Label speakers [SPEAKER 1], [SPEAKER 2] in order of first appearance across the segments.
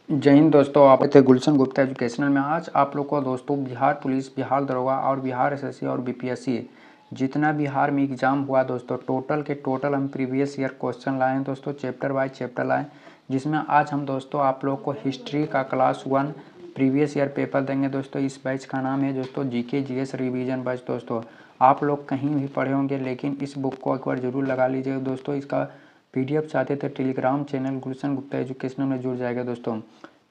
[SPEAKER 1] जय हिंद दोस्तों, आप थे गुलशन गुप्ता एजुकेशनल में। आज आप लोग को दोस्तों बिहार पुलिस, बिहार दरोगा और बिहार एसएससी और बीपीएससी जितना बिहार में एग्जाम हुआ दोस्तों, टोटल हम प्रीवियस ईयर क्वेश्चन लाए हैं दोस्तों, चैप्टर बाय चैप्टर लाए, जिसमें आज हम दोस्तों आप लोग को हिस्ट्री का क्लास 1 प्रीवियस ईयर पेपर देंगे दोस्तों। इस बैच का नाम है दोस्तों जीके जीएस रिवीजन बैच। दोस्तों आप लोग कहीं भी पढ़े होंगे, लेकिन इस बुक को एक बार जरूर लगा लीजिएगा दोस्तों। इसका पीडीएफ चाहते थे टेलीग्राम चैनल गुलशन गुप्ता एजुकेशनल में जुड़ जाएगा दोस्तों।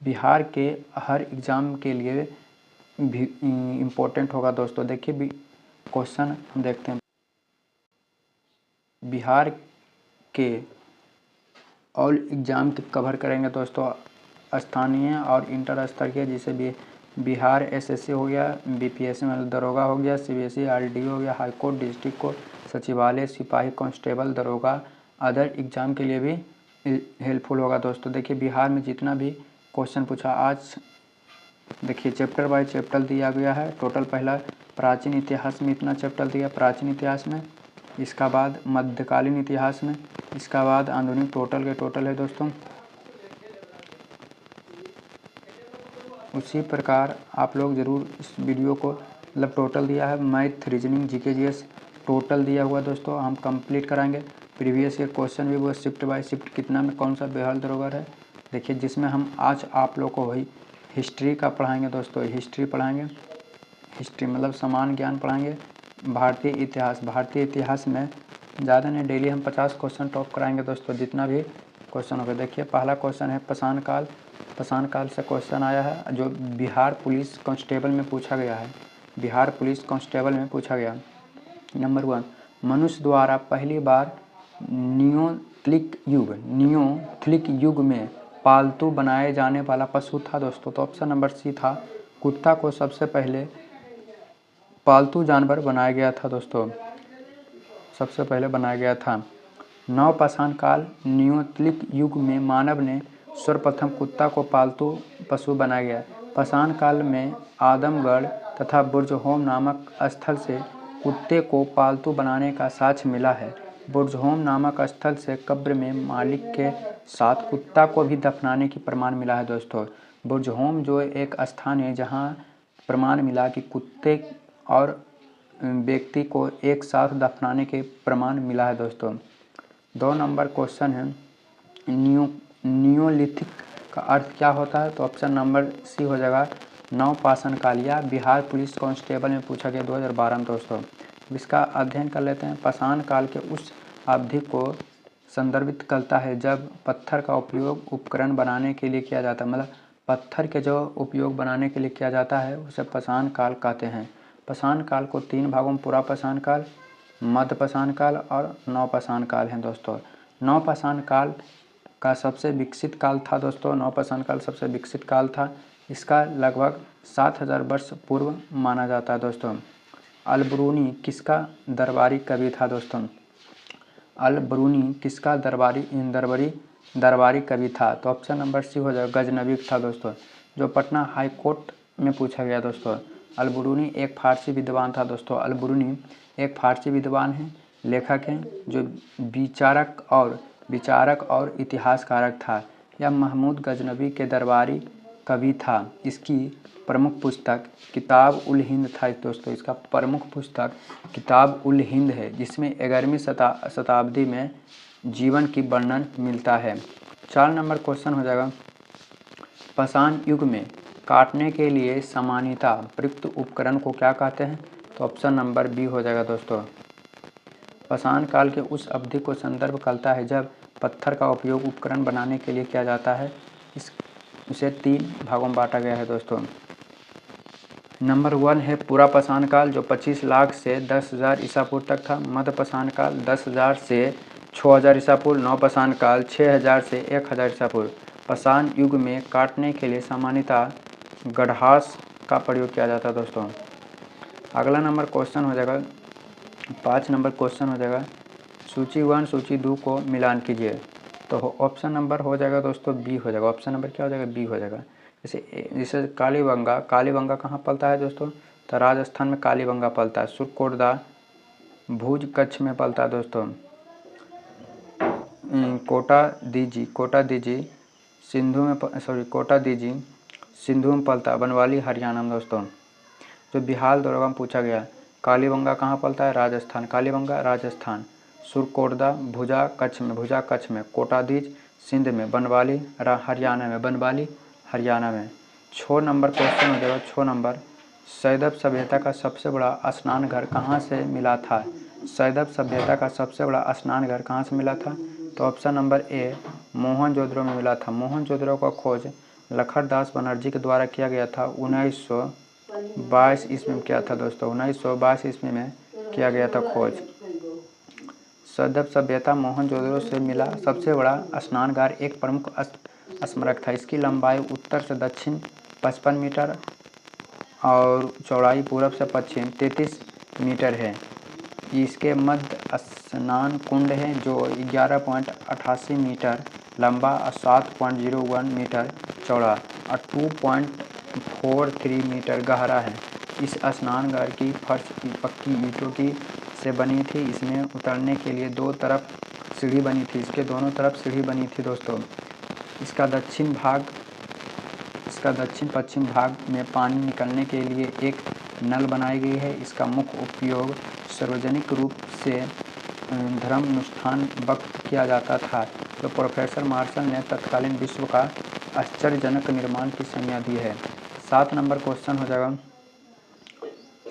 [SPEAKER 1] बिहार के हर एग्ज़ाम के लिए भी इम्पोर्टेंट होगा दोस्तों। देखिए क्वेश्चन हम देखते हैं। बिहार के ऑल एग्ज़ाम कवर करेंगे दोस्तों, स्थानीय और इंटर स्तरीय, जैसे भी बिहार एसएससी हो गया, बीपीएससी में दरोगा हो गया, सीबीएसई आरडीओ हो गया, हाई कोर्ट, डिस्ट्रिक्ट कोर्ट, सचिवालय, सिपाही, कांस्टेबल, दरोगा, अदर एग्ज़ाम के लिए भी हेल्पफुल होगा दोस्तों। देखिए बिहार में जितना भी क्वेश्चन पूछा आज, देखिए चैप्टर बाय चैप्टर दिया गया है। टोटल पहला प्राचीन इतिहास में इतना चैप्टर दिया, प्राचीन इतिहास में, इसका बाद मध्यकालीन इतिहास में, इसका बाद आधुनिक, टोटल के टोटल है दोस्तों। उसी प्रकार आप लोग ज़रूर इस वीडियो को, मतलब टोटल दिया है, math, reasoning, GK GS total दिया हुआ दोस्तों, हम कंप्लीट कराएंगे। प्रीवियस ईयर क्वेश्चन भी वो शिफ्ट बाय शिफ्ट कितना में कौन सा बिहार दरोगा है, देखिए, जिसमें हम आज आप लोग को वही हिस्ट्री का पढ़ाएंगे दोस्तों। हिस्ट्री पढ़ाएंगे, हिस्ट्री मतलब समान ज्ञान पढ़ाएंगे। भारतीय इतिहास में ज़्यादा नहीं, डेली हम 50 क्वेश्चन टॉप कराएंगे दोस्तों, जितना भी क्वेश्चन होगा। देखिए पहला क्वेश्चन है पाषाण काल से क्वेश्चन आया है, जो बिहार पुलिस कांस्टेबल में पूछा गया है। बिहार पुलिस कांस्टेबल में पूछा गया। नंबर 1, मनुष्य द्वारा पहली बार नियोलिथिक युग में पालतू बनाए जाने वाला पशु था दोस्तों। तो ऑप्शन नंबर सी था, कुत्ता को सबसे पहले पालतू जानवर बनाया गया था दोस्तों, सबसे पहले बनाया गया था। नवपाषाण काल, नियोलिथिक युग में मानव ने सर्वप्रथम कुत्ता को पालतू पशु बनाया गया। पाषाण काल में आदमगढ़ तथा बुर्जहोम नामक स्थल से कुत्ते को पालतू बनाने का साक्ष्य मिला है। बुर्जहोम नामक स्थल से कब्र में मालिक के साथ कुत्ता को भी दफनाने की प्रमाण मिला है दोस्तों। बुर्जहोम जो एक स्थान है जहाँ प्रमाण मिला कि कुत्ते और व्यक्ति को एक साथ दफनाने के प्रमाण मिला है दोस्तों। 2 नंबर क्वेश्चन है, नियोलिथिक का अर्थ क्या होता है, तो ऑप्शन नंबर सी हो जाएगा, नवपाषाण काल। या बिहार पुलिस कांस्टेबल में पूछा गया 2012 में दोस्तों। इसका अध्ययन कर लेते हैं। पाषाण काल के उस अवधि को संदर्भित करता है जब पत्थर का उपयोग उपकरण बनाने के लिए किया जाता है, मतलब पत्थर के जो उपयोग बनाने के लिए किया जाता है उसे पाषाण काल कहते हैं। पाषाण काल को 3 भागों में पूरा पाषाण काल, मध्य पाषाण काल और नवपाषाण काल हैं दोस्तों। नवपाषाण काल का सबसे विकसित काल था दोस्तों, नवपाषाण काल सबसे विकसित काल था। इसका लगभग 7000 वर्ष पूर्व माना जाता है दोस्तों। अल-बरूनी किसका दरबारी कवि था दोस्तों? अल-बरूनी किसका दरबारी कवि था? तो ऑप्शन नंबर सी हो जाएगा, गजनवी था दोस्तों, जो पटना हाई कोर्ट में पूछा गया दोस्तों। अल-बरूनी एक फारसी विद्वान था दोस्तों। अल-बरूनी एक फारसी विद्वान हैं, लेखक हैं, जो विचारक और इतिहासकारक था। यह महमूद गजनवी के दरबारी कवि था। इसकी प्रमुख पुस्तक किताब उल हिंद था दोस्तों। इसका प्रमुख पुस्तक किताब उल हिंद है, जिसमें 11वीं शताब्दी में जीवन की वर्णन मिलता है। 4 नंबर क्वेश्चन हो जाएगा, पाषाण युग में काटने के लिए सामान्यतः प्रयुक्त उपकरण को क्या कहते हैं? तो ऑप्शन नंबर बी हो जाएगा दोस्तों। पाषाण काल के उस अवधि को संदर्भ करता है जब पत्थर का उपयोग उपकरण बनाने के लिए किया जाता है। इसे 3 भागों में बांटा गया है दोस्तों। नंबर 1 है पूरा पाषाण काल, जो 25 लाख से 10,000 ईसा पूर्व तक था। मध्य पाषाण काल 10,000 से 6,000 ईसा पूर्व। नवपाषाण काल 6,000 से 1,000 ईसा पूर्व। पाषाण युग में काटने के लिए सामान्यतः गढ़ास का प्रयोग किया जाता है दोस्तों। अगला नंबर क्वेश्चन हो जाएगा, 5 नंबर क्वेश्चन हो जाएगा, सूची 1 सूची 2 को मिलान कीजिए। तो ऑप्शन नंबर हो जाएगा दोस्तों बी हो जाएगा। ऑप्शन नंबर क्या हो जाएगा? बी हो जाएगा। जैसे कालीबंगा कहाँ पलता है दोस्तों? तो राजस्थान में कालीबंगा पलता है। सुरकोटदा भुज कच्छ में पलता है दोस्तों। कोटा दीजी कोटादीजी सिंधु में पलता है, बनवाली हरियाणा में दोस्तों। जो बिहार दरोगा में पूछा गया, कालीबंगा कहाँ पलता है, राजस्थान, कालीबंगा राजस्थान। सुरकोटदा भुजा कच्छ में, कोटादीज सिंध में, बनवाली हरियाणा में, बनवाली हरियाणा में। 6 नंबर क्वेश्चन हो जाएगा, 6 नंबर। सैदब सभ्यता का सबसे बड़ा स्नान घर कहाँ से मिला था, सैदब सभ्यता का सबसे बड़ा स्नान घर कहाँ से मिला था, तो ऑप्शन नंबर ए मोहनजोदड़ो में मिला था। मोहनजोदड़ो का खोज लखनदास बनर्जी के द्वारा किया गया था 1922 ईस्वी में किया था दोस्तों, 1922 ईस्वी में किया गया था खोज। सैदब सभ्यता मोहनजोदड़ो से मिला सबसे बड़ा स्नानगार एक प्रमुख स्मारक था। इसकी लंबाई उत्तर से दक्षिण 55 मीटर और चौड़ाई पूरब से पश्चिम 33 मीटर है। इसके मध्य स्नान कुंड है जो 11.88 मीटर लंबा और 7.01 मीटर चौड़ा और 2.43 मीटर गहरा है। इस स्नानघर की फर्श पक्की ईंटों की से बनी थी। इसमें उतरने के लिए दो तरफ सीढ़ी बनी थी, इसके दोनों तरफ सीढ़ी बनी थी दोस्तों। इसका दक्षिण पश्चिम भाग में पानी निकलने के लिए एक नल बनाई गई है। इसका मुख्य उपयोग सार्वजनिक रूप से धर्मानुष्ठान वक्त किया जाता था। तो प्रोफेसर मार्शल ने तत्कालीन विश्व का आश्चर्यजनक निर्माण की संज्ञा दी है। 7 नंबर क्वेश्चन हो जाएगा,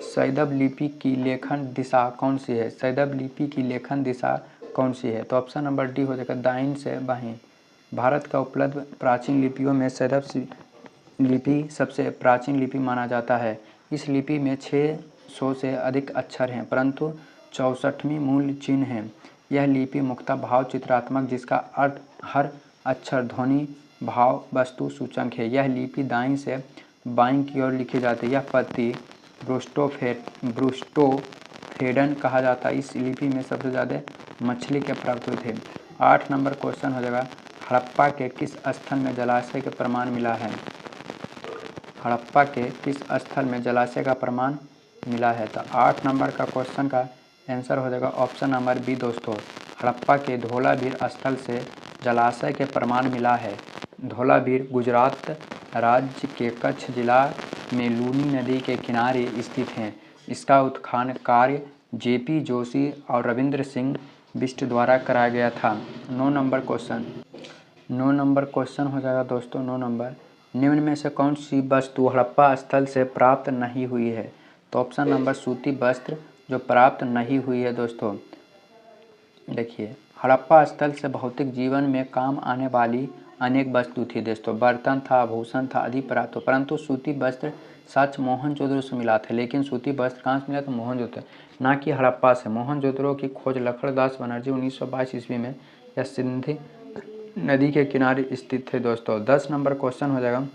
[SPEAKER 1] सैदब लिपि की लेखन दिशा कौन सी है, सैदब लिपि की लेखन दिशा कौन सी है, तो ऑप्शन नंबर डी हो जाएगा दाहिने से बाएं। भारत का उपलब्ध प्राचीन लिपियों में सैदब लिपि सबसे प्राचीन लिपि माना जाता है। इस लिपि में 600 से अधिक अक्षर हैं, परंतु 64वीं मूल चिन्ह है। यह लिपि मुख्यतः भाव चित्रात्मक, जिसका अर्थ हर अक्षर ध्वनि भाव वस्तु सूचक है। यह लिपि दाईं से बाईं की ओर लिखी जाती है। यह पद्धति ब्रूस्टोफेडन कहा जाता है। इस लिपि में सबसे ज़्यादा मछली के प्राप्त हुए थे। 8 नंबर क्वेश्चन हो जाएगा, हड़प्पा के किस स्थल में जलाशय के प्रमाण मिला है, हड़प्पा के किस स्थल में जलाशय का प्रमाण मिला है, तो 8 नंबर का क्वेश्चन का आंसर हो जाएगा ऑप्शन नंबर बी दोस्तों। हड़प्पा के धोलावीर स्थल से जलाशय के प्रमाण मिला है। धोलावीर गुजरात राज्य के कच्छ जिला में लूनी नदी के किनारे स्थित है। इसका उत्खनन कार्य जेपी जोशी और रविंद्र सिंह बिष्ट द्वारा कराया गया था। 9 नंबर क्वेश्चन हो जाएगा दोस्तों, 9 नंबर। निम्न में से कौन सी वस्तु हड़प्पा स्थल से प्राप्त नहीं हुई है, तो ऑप्शन नंबर सूती वस्त्र जो प्राप्त नहीं हुई है दोस्तों। देखिए, हड़प्पा स्थल से भौतिक जीवन में काम आने वाली अनेक वस्तु थी दोस्तों, बर्तन था, आभूषण था आदि प्राप्त, परंतु सूती वस्त्र सच मोहनजोदड़ो से मिला था। लेकिन सूती वस्त्र कहाँ से मिला, तो मोहनजोदड़ो, ना कि हड़प्पा से। मोहनजोदड़ो की खोज लखनदास बनर्जी 1922 ईस्वी में या सिंधु नदी के किनारे स्थित थे दोस्तों। 10 नंबर क्वेश्चन हो जाएगा,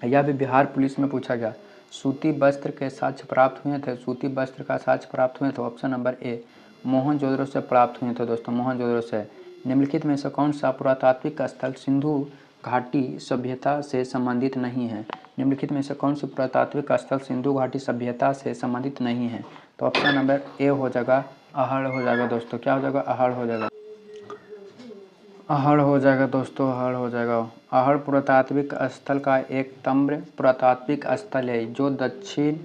[SPEAKER 1] यह भी बिहार पुलिस में पूछा गया। सूती वस्त्र के साक्ष्य प्राप्त हुए थे, सूती वस्त्र का साक्ष्य प्राप्त हुए थे, ऑप्शन नंबर ए मोहनजोदड़ो से प्राप्त हुए थे दोस्तों, मोहनजोदड़ो से। निम्नलिखित में से कौन सा पुरातात्विक स्थल सिंधु घाटी सभ्यता से संबंधित नहीं है, निम्नलिखित में से कौन सी पुरातात्विक स्थल सिंधु घाटी सभ्यता से संबंधित नहीं है, तो ऑप्शन नंबर ए हो जाएगा अहड़ हो जाएगा दोस्तों। क्या हो जाएगा, अहड़ हो जाएगा, अहड़ हो जाएगा दोस्तों, अहड़ हो जाएगा। अहड़ पुरातात्विक स्थल का एक तम्र पुरातात्विक स्थल है जो दक्षिण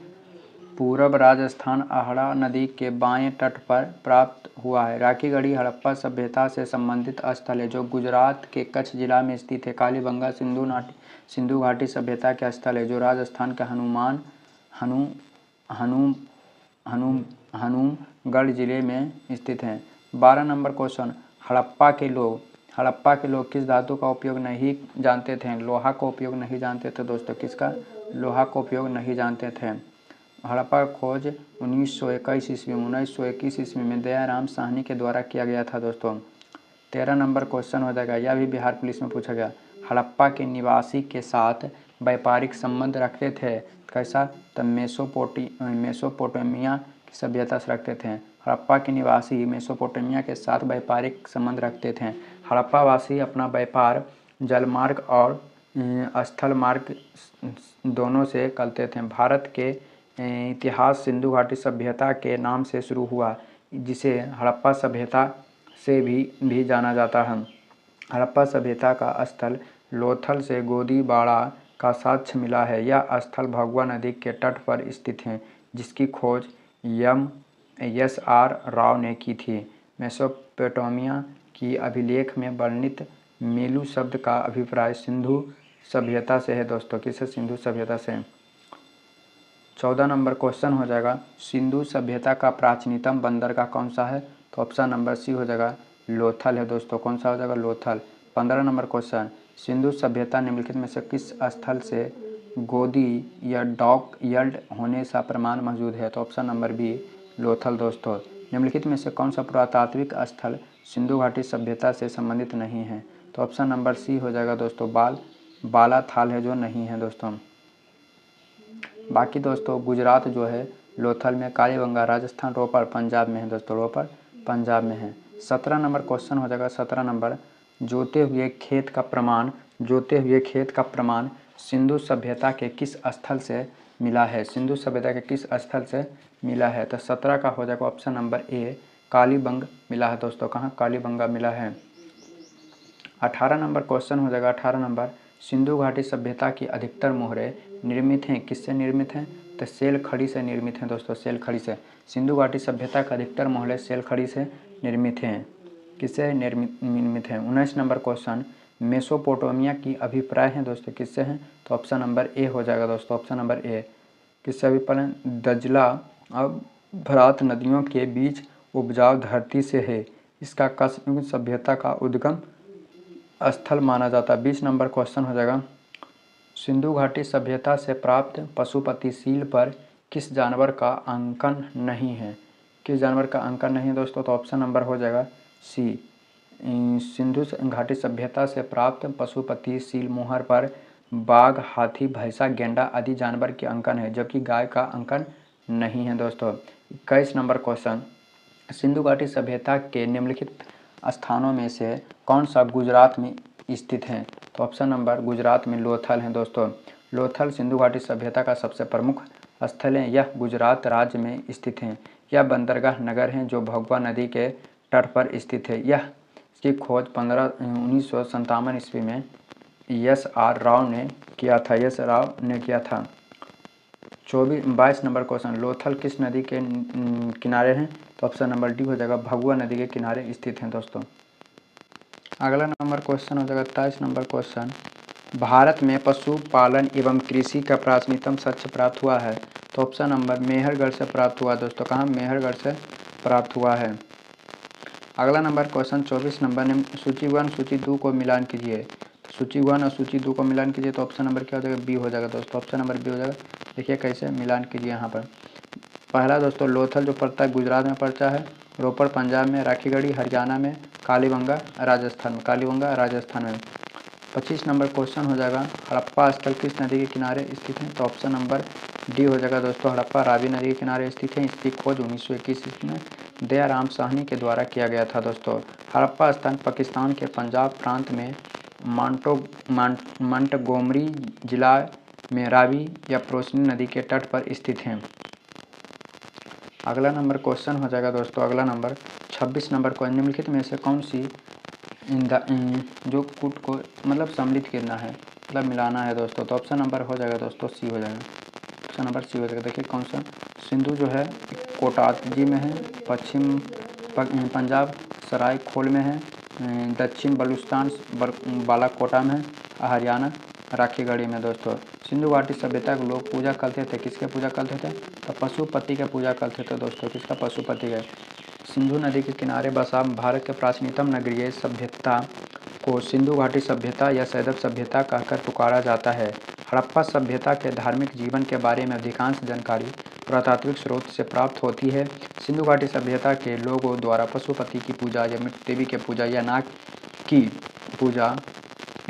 [SPEAKER 1] पूर्व राजस्थान अहड़ा नदी के बाएं तट पर प्राप्त हुआ है। राखीगढ़ी हड़प्पा सभ्यता से संबंधित स्थल है जो गुजरात के कच्छ जिला में स्थित है। कालीबंगा सिंधु घाटी सभ्यता के स्थल है जो राजस्थान के हनुमगढ़ जिले में स्थित है। 12 नंबर क्वेश्चन, हड़प्पा के लोग किस धातु का उपयोग नहीं जानते थे, लोहा का उपयोग नहीं जानते थे दोस्तों, किसका, लोहा का उपयोग नहीं जानते थे। हड़प्पा का खोज 1921 ईस्वी में दयाराम साहनी के द्वारा किया गया था दोस्तों। 13 नंबर क्वेश्चन हो जाएगा, यह भी बिहार पुलिस में पूछा गया। हड़प्पा के निवासी के साथ व्यापारिक संबंध रखते थे, कैसा, तब मेसोपोटामिया की सभ्यता से रखते थे। हड़प्पा के निवासी मेसोपोटामिया के साथ व्यापारिक संबंध रखते थे। हड़प्पा वासी अपना व्यापार जलमार्ग और स्थल मार्ग दोनों से करते थे। भारत के इतिहास सिंधु घाटी सभ्यता के नाम से शुरू हुआ, जिसे हड़प्पा सभ्यता से भी जाना जाता है। हड़प्पा सभ्यता का स्थल लोथल से गोदीबाड़ा का साक्ष्य मिला है। यह स्थल भगवा नदी के तट पर स्थित है, जिसकी खोज एस.आर. राव ने की थी। मेसोपोटामिया की अभिलेख में वर्णित मेलू शब्द का अभिप्राय सिंधु सभ्यता से है दोस्तों। किससे? सिंधु सभ्यता से। 14 नंबर क्वेश्चन हो जाएगा, सिंधु सभ्यता का प्राचीनतम बंदरगाह कौन सा है? तो ऑप्शन नंबर सी हो जाएगा, लोथल है दोस्तों। कौन सा हो जाएगा? लोथल। 15 नंबर क्वेश्चन, सिंधु सभ्यता निम्नलिखित में से किस स्थल से गोदी या डॉक यार्ड होने का प्रमाण मौजूद है? तो ऑप्शन नंबर बी, लोथल दोस्तों। निम्नलिखित में से कौन सा पुरातात्विक स्थल सिंधु घाटी सभ्यता से संबंधित नहीं है? तो ऑप्शन नंबर सी हो जाएगा दोस्तों, बालाथाल है जो नहीं है दोस्तों। बाकी दोस्तों गुजरात जो है लोथल में, कालीबंगा राजस्थान, रोपड़ पंजाब में है दोस्तों। रोपड़ पंजाब में है। 17 नंबर क्वेश्चन हो जाएगा। 17 नंबर, जोते हुए खेत का प्रमाण सिंधु सभ्यता के किस स्थल से मिला है? सिंधु सभ्यता के किस स्थल से मिला है? तो 17 का हो जाएगा ऑप्शन नंबर ए, कालीबंग मिला है दोस्तों। कहाँ? कालीबंगा मिला है। 18 नंबर क्वेश्चन हो जाएगा। 18 नंबर, सिंधु घाटी सभ्यता की अधिकतर मोहरें निर्मित हैं किससे निर्मित हैं? तो सेल खड़ी से निर्मित हैं दोस्तों। सेल खड़ी से। सिंधु घाटी सभ्यता का अधिकतर मोहरें सेल खड़ी से निर्मित हैं। किससे निर्मित हैं? 19 नंबर क्वेश्चन, मेसोपोटामिया की अभिप्राय हैं दोस्तों किससे हैं? तो ऑप्शन नंबर ए हो जाएगा दोस्तों। ऑप्शन नंबर ए किससे अभिप्राय? दजला और फरात नदियों के बीच उपजाऊ धरती से है। इसका कस्म सभ्यता का उद्गम स्थल माना जाता है। 20 नंबर क्वेश्चन हो जाएगा, सिंधु घाटी सभ्यता से प्राप्त पशुपति सील पर किस जानवर का अंकन नहीं है? किस जानवर का अंकन नहीं है दोस्तों? तो ऑप्शन नंबर हो जाएगा सी, सिंधु घाटी सभ्यता से प्राप्त पशुपति सील मोहर पर बाघ, हाथी, भैंसा, गेंडा आदि जानवर के अंकन है, जबकि गाय का अंकन नहीं है दोस्तों। 21 नंबर क्वेश्चन, सिंधु घाटी सभ्यता के निम्नलिखित स्थानों में से कौन सा गुजरात में स्थित है? तो ऑप्शन नंबर गुजरात में लोथल है दोस्तों। लोथल सिंधु घाटी सभ्यता का सबसे प्रमुख स्थल है। यह गुजरात राज्य में स्थित है। यह बंदरगाह नगर है जो भगवा नदी के तट पर स्थित है। यह इसकी खोज 1957 ईस्वी में एस.आर. राव ने किया था। 22 नंबर क्वेश्चन, लोथल किस नदी के किनारे हैं? तो ऑप्शन नंबर डी हो जाएगा, भगवा नदी के किनारे स्थित हैं दोस्तों। अगला नंबर क्वेश्चन हो जाएगा 23 नंबर क्वेश्चन, भारत में पशुपालन एवं कृषि का प्राचीनतम साक्ष्य प्राप्त हुआ है? तो ऑप्शन नंबर मेहरगढ़ से प्राप्त हुआ दोस्तों। कहाँ? मेहरगढ़ से प्राप्त हुआ है। अगला नंबर क्वेश्चन 24 नंबर, ने सूची 1 सूची 2 को मिलान कीजिए। सूची 1 और सूची 2 को मिलान कीजिए तो ऑप्शन नंबर क्या हो जाएगा? बी हो जाएगा दोस्तों। ऑप्शन नंबर बी हो जाएगा। देखिए कैसे मिलान कीजिए यहाँ पर। पहला दोस्तों, लोथल जो पड़ता है गुजरात में पड़ता है, रोपड़ पंजाब में, राखीगढ़ी हरियाणा में, कालीबंगा राजस्थान में। 25 नंबर क्वेश्चन हो जाएगा, हड़प्पा स्थल किस नदी के किनारे स्थित है? तो ऑप्शन नंबर डी हो जाएगा दोस्तों, हड़प्पा रावी नदी के किनारे स्थित है। इसकी खोज 1921 ईस्वी में दयाराम साहनी के द्वारा किया गया था दोस्तों। हड़प्पा स्थल पाकिस्तान के पंजाब प्रांत में मंटगोमरी जिला में रावी या प्रोसनी नदी के तट पर स्थित हैं। अगला नंबर क्वेश्चन हो जाएगा दोस्तों, अगला नंबर 26 नंबर को, निम्नलिखित में से कौन सी जो कूट को मतलब सम्मिलित करना है, मतलब मिलाना है दोस्तों? तो ऑप्शन नंबर हो जाएगा दोस्तों सी हो जाएगा। ऑप्शन नंबर सी हो जाएगा। देखिए कौन सा, सिंधु जो है कोटाजी में है, पश्चिम पंजाब सरायखोल में है, दक्षिण बलूचिस्तान बालाकोटा में है, हरियाणा राखीगढ़ी में दोस्तों। सिंधु घाटी सभ्यता के लोग पूजा करते थे, किसके पूजा करते थे? तो पशुपति के पूजा करते थे दोस्तों। किसका? पशुपति के। सिंधु नदी के किनारे बसा भारत के प्राचीनतम नगरीय सभ्यता को सिंधु घाटी सभ्यता या सैदव सभ्यता कहकर पुकारा जाता है। हड़प्पा सभ्यता के धार्मिक जीवन के बारे में अधिकांश जानकारी पुरातात्विक स्रोत से प्राप्त होती है। सिंधु घाटी सभ्यता के लोगों द्वारा पशुपति की पूजा या मृत्यु देवी की पूजा या नाग की पूजा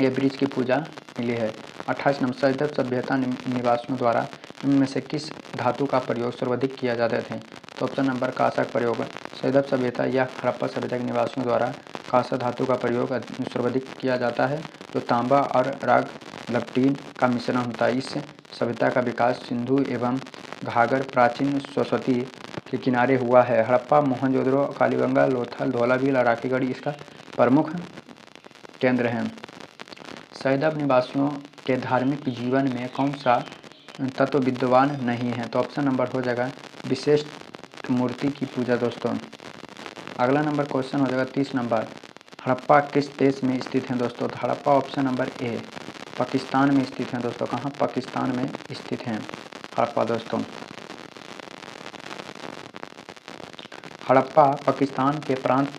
[SPEAKER 1] या वृक्ष की पूजा मिली है। 28 नंबर, सैदव सभ्यता निवासियों द्वारा इनमें से किस धातु का प्रयोग सर्वाधिक किया जाते थे? तो ऑप्शन नंबर कांसा का प्रयोग। सैदव सभ्यता या हड़प्पा सभ्यता के निवासियों द्वारा कांसा धातु का प्रयोग सर्वाधिक किया जाता है, जो तांबा और राग लपटीन का मिश्रण होता है। इस सभ्यता का विकास सिंधु एवं घाघर प्राचीन सरस्वती के किनारे हुआ है। हड़प्पा, मोहनजोदड़ो, कालीबंगा, लोथल, धौलावील और राखीगढ़ी इसका प्रमुख केंद्र हैं। सैदब निवासियों के धार्मिक जीवन में कौन सा तत्व विद्यमान नहीं है? तो ऑप्शन नंबर हो जाएगा विशिष्ट मूर्ति की पूजा दोस्तों। अगला नंबर क्वेश्चन हो जाएगा 30 नंबर, हड़प्पा किस देश में स्थित है दोस्तों? तो Harappa option number A Pakistan में स्थित है दोस्तों। कहाँ? पाकिस्तान में स्थित है हड़प्पा दोस्तों। हड़प्पा पाकिस्तान के प्रांत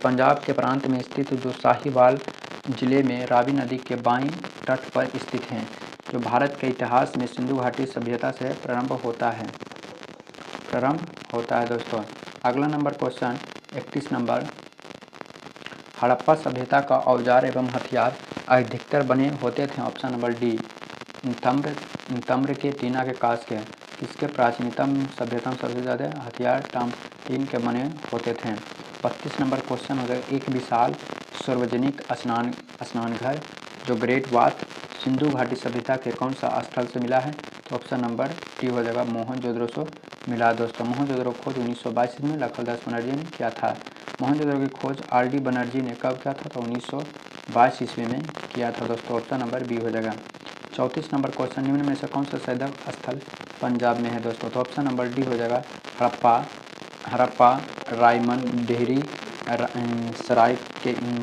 [SPEAKER 1] पंजाब के प्रांत में स्थित जो साहिवाल जिले में रावी नदी के बाईं तट पर स्थित हैं, जो भारत के इतिहास में सिंधु घाटी सभ्यता से प्रारंभ होता है दोस्तों। अगला नंबर क्वेश्चन 31 नंबर, हड़प्पा सभ्यता का औजार एवं हथियार अधिकतर बने होते थे। ऑप्शन नंबर डी तम्र के, टीना के, कांच के। इसके प्राचीनतम सभ्यता में सबसे ज़्यादा हथियार टीन के बने होते थे। 32 नंबर क्वेश्चन हो जाएगा, एक विशाल सार्वजनिक स्नानघर जो ग्रेट बाथ सिंधु घाटी सभ्यता के कौन सा स्थल से मिला है? तो ऑप्शन नंबर डी हो जाएगा मोहनजोदड़ो से मिला दोस्तों। मोहनजोदड़ो की खोज 1922 में लखनदास बनर्जी ने किया था। मोहनजोदड़ो की खोज आर.डी. बनर्जी ने कब किया था? तो 1922 ईस्वी में किया था दोस्तों। ऑप्शन नंबर बी हो जाएगा। 34 नंबर क्वेश्चन, निम्न में से कौन सा सैदब स्थल पंजाब में है दोस्तों? तो ऑप्शन नंबर डी हो जाएगा हड़प्पा, रायमन, डेहरी,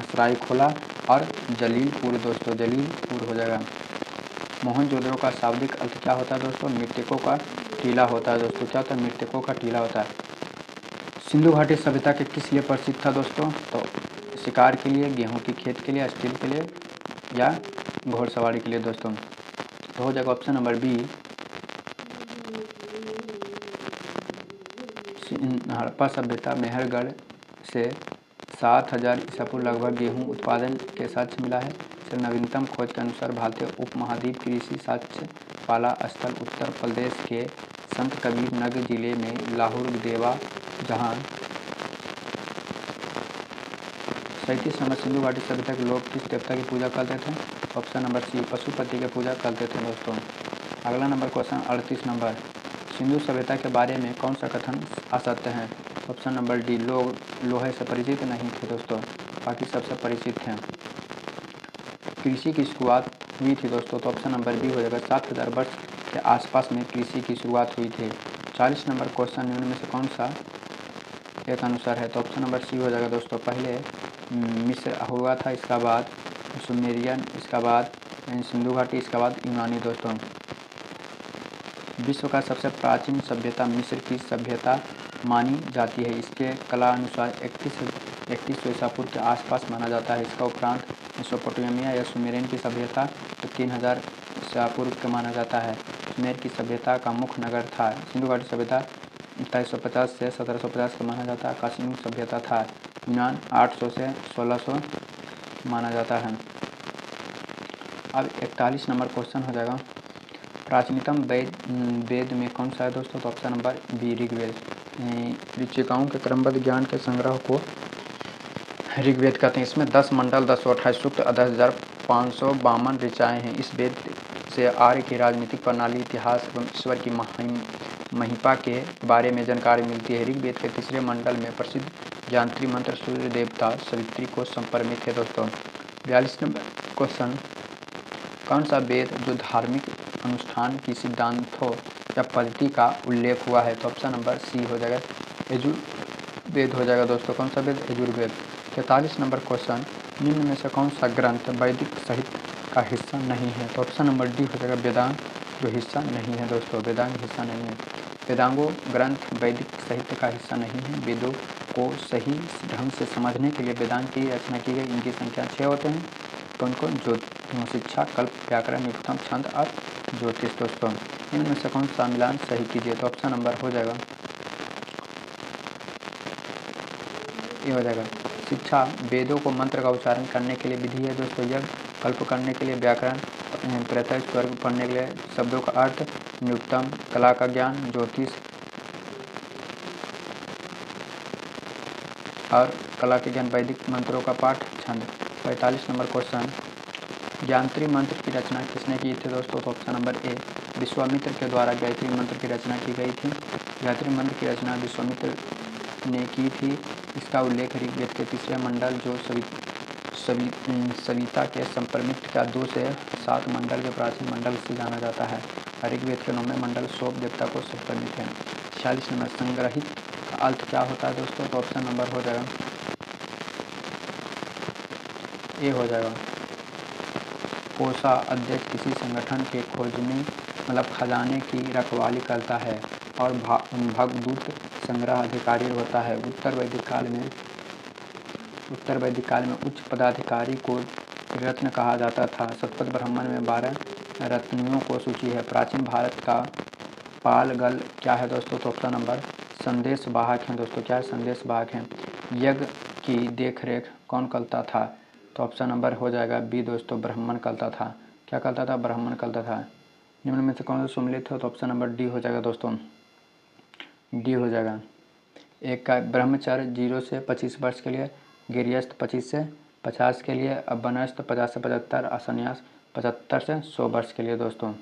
[SPEAKER 1] सरायखोला और जलीलपुर दोस्तों। जलीलपुर हो जाएगा। मोहनजोदड़ो का शाब्दिक अर्थ क्या होता है दोस्तों? मृतकों का टीला होता है दोस्तों। क्या होता है? मृतकों का टीला होता है। सिंधु घाटी सभ्यता के किस लिए प्रसिद्ध था दोस्तों? तो शिकार के लिए, गेहूं की खेत के लिए, स्टील के लिए या घोड़सवारी के लिए दोस्तों। तो हो जाएगा ऑप्शन नंबर बी हड़प्पा सभ्यता मेहरगढ़ से 7000 ईसा पूर्व लगभग गेहूं उत्पादन के साक्ष्य मिला है। इसे नवीनतम खोज के अनुसार भारतीय उपमहाद्वीप कृषि साक्ष्य वाला स्थल उत्तर प्रदेश के संत कबीर नगर जिले में लाहौर देवा, जहाँ 37 नंबर सिंधु घाटी सभ्यता के लोग किस देवता की पूजा करते थे? ऑप्शन नंबर सी पशुपति की पूजा करते थे दोस्तों। अगला नंबर क्वेश्चन 38 नंबर, सिंधु सभ्यता के बारे में कौन सा कथन असत्य है? ऑप्शन नंबर डी लोग लोहे से परिचित नहीं थे दोस्तों, बाकी सबसे परिचित थे। कृषि की शुरुआत हुई थी दोस्तों। तो ऑप्शन नंबर बी हो जाएगा। 7000 वर्ष के आसपास में कृषि की शुरुआत हुई थी। 40 नंबर क्वेश्चन, निम्न में से कौन सा एक अनुसार है? तो ऑप्शन नंबर सी हो जाएगा दोस्तों। पहले मिस्र हुआ था, इसका बाद सुमेरियन, इसका बाद सिंधु घाटी, इसका बाद यूनानी दोस्तों। विश्व का सबसे प्राचीन सभ्यता मिस्र की सभ्यता मानी जाती है। इसके कला अनुसार 3100 ईसा पूर्व के आसपास माना जाता है। इसका उपरांत मेसोपोटामिया या सुमेरियन की सभ्यता तो 3000 ईसा पूर्व के माना जाता है। सुमेर की सभ्यता का मुख्य नगर था। सिंधु घाटी सभ्यता 2350 से 1750 का माना जाता है। काशीयुग सभ्यता था। यूनान 800 से 1600 माना जाता है। अब 41 नंबर क्वेश्चन हो जाएगा, प्राचीनतम वेद में कौन सा है दोस्तों? तो ऑप्शन नंबर बी ऋग्वेद। ऋचिकाओं के क्रमबद्ध ज्ञान के संग्रह को ऋग्वेद कहते हैं। इसमें 10 मंडल, 1028 सूक्त, 10,552 ऋचाएँ हैं। इस वेद से आर्य की राजनीतिक प्रणाली, इतिहास एवं ईश्वर की महिमा के बारे में जानकारी मिलती है। ऋग्वेद के तीसरे मंडल में प्रसिद्ध ज्ञात्री मंत्र सूर्य देवता सवित्री को समर्पित है दोस्तों। 42 नंबर क्वेश्चन, कौन सा वेद जो धार्मिक अनुष्ठान की सिद्धांतों या पद्धति का उल्लेख हुआ है? तो ऑप्शन नंबर सी हो जाएगा यजुर्वेद हो जाएगा दोस्तों। कौन सा वेद? यजुर्वेद। 43 नंबर क्वेश्चन, निम्न में से कौन सा ग्रंथ वैदिक साहित्य का हिस्सा नहीं है? तो ऑप्शन नंबर डी हो जाएगा वेदांग, जो हिस्सा नहीं है दोस्तों। वेदांग हिस्सा नहीं है। वेदांगों ग्रंथ वैदिक साहित्य का हिस्सा नहीं है। वेदों को सही ढंग से समझने के लिए वेदांग की रचना की गई। इनकी संख्या 6 होते हैं। कौन शिक्षा, कल्प, व्याकरण, निरुक्तम, छंद और ज्योतिष दोस्तों। इनमें से कौन सा मिलान सही कीजिए? तो ऑप्शन नंबर हो जाएगा ये हो जाएगा शिक्षा वेदों को मंत्र का उच्चारण करने के लिए विधि है दोस्तों। यज्ञ, कल्प करने के लिए व्याकरण, प्रत्यक्ष स्वर्ग पढ़ने के लिए शब्दों का अर्थ, निरुक्तम कला का ज्ञान, ज्योतिष और कला के ज्ञान, वैदिक मंत्रों का पाठ, छंद। 45 नंबर क्वेश्चन, गायत्री मंत्र की रचना किसने की थी दोस्तों? तो ऑप्शन नंबर ए विश्वामित्र के द्वारा गायत्री मंत्र की रचना की गई थी। गायत्री मंत्र की रचना विश्वामित्र ने की थी। इसका उल्लेख ऋग्वेद के तीसरे मंडल जो सविता के संप्रमित का 2 से 7 मंडल के प्राचीन मंडल से जाना जाता है। ऋग्वेद के 9वें मंडल सोप देवता को संप्रमित है। 46 नंबर संग्रहित का अर्थ क्या होता है दोस्तों? तो ऑप्शन नंबर हो जाएगा ए हो जाएगा। कोषाध्यक्ष किसी संगठन के खोजने मतलब खजाने की रखवाली करता है और भगदूत संग्रह अधिकारी होता है। उत्तर वैदिक काल में उच्च पदाधिकारी को रत्न कहा जाता था। शतपथ ब्राह्मण में 12 रत्नियों को सूची है। प्राचीन भारत का पालगल क्या है दोस्तों? तो ऑप्शन नंबर संदेश वाहक हैं दोस्तों। क्या है? संदेश वाहक हैं। यज्ञ की देखरेख कौन करता था? तो ऑप्शन नंबर हो जाएगा बी दोस्तों, ब्राह्मण करता था। क्या करता था? ब्राह्मण करता था। निम्न में से कौन सा सम्मिलित है? तो ऑप्शन नंबर डी हो जाएगा दोस्तों, डी हो जाएगा। एक का ब्रह्मचर्य 0 से 25 वर्ष के लिए, गिरहस्थ 25 से 50 के लिए, अबनस्थ 50 से 75 और संन्यास 75 से 100 वर्ष के लिए दोस्तों।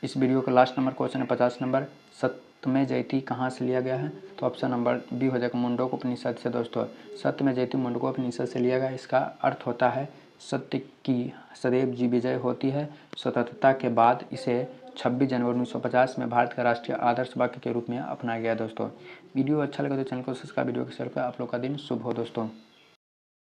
[SPEAKER 1] इस वीडियो का लास्ट नंबर क्वेश्चन है 50 नंबर। सत्यमेव जयते कहाँ से लिया गया है? तो ऑप्शन नंबर बी हो जाएगा, मुंडकोपनिषद से दोस्तों। सत्यमेव जयते मुंडकोपनिषद से लिया गया। इसका अर्थ होता है सत्य की सदैव जी विजय होती है। स्वतंत्रता के बाद इसे 26 जनवरी 1950 में भारत का राष्ट्रीय आदर्श वाक्य के रूप में अपनाया गया दोस्तों। वीडियो अच्छा लगा तो चैनल को सब्सक्राइब, वीडियो को शेयर कर। आप लोग का दिन शुभ हो दोस्तों।